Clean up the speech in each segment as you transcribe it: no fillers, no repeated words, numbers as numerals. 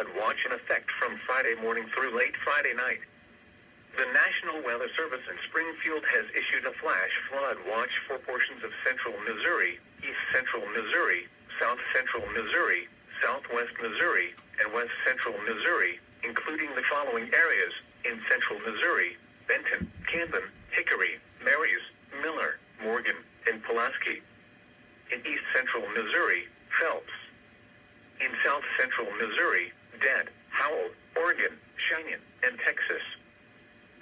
flood watch in effect from Friday morning through late Friday night. The National Weather Service in Springfield has issued a flash flood watch for portions of central Missouri, east central Missouri, south central Missouri, southwest Missouri, and west central Missouri, including the following areas: in central Missouri, Benton, Camden, Hickory, Marys, Miller, Morgan, and Pulaski. In east central Missouri, Phelps. In south central Missouri, Dead, Howell, Oregon, Cheyenne, and Texas.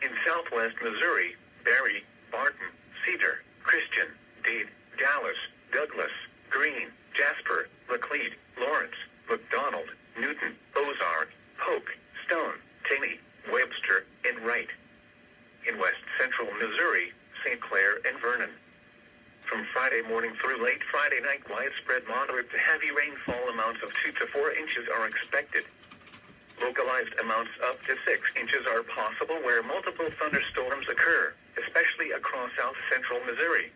In southwest Missouri, Barry, Barton, Cedar, Christian, Dade, Dallas, Douglas, Greene, Jasper, Laclede, Lawrence, McDonald, Newton, Ozark, Polk, Stone, Taney, Webster, and Wright. In west central Missouri, St. Clair and Vernon. From Friday morning through late Friday night, widespread moderate to heavy rainfall amounts of 2 to 4 inches are expected. Localized amounts up to 6 inches are possible where multiple thunderstorms occur, especially across south central Missouri.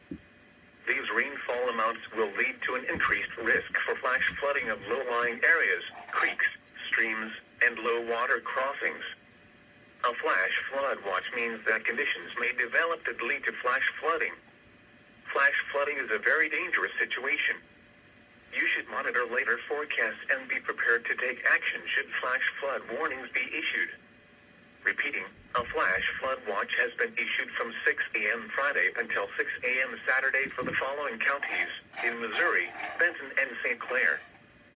These rainfall amounts will lead to an increased risk for flash flooding of low-lying areas, creeks, streams, and low water crossings. A flash flood watch means that conditions may develop that lead to flash flooding. Flash flooding is a very dangerous situation. You should monitor later forecasts and be prepared to take action should flash flood warnings be issued. Repeating, a flash flood watch has been issued from 6 a.m. Friday until 6 a.m. Saturday for the following counties: in Missouri, Benton and St. Clair.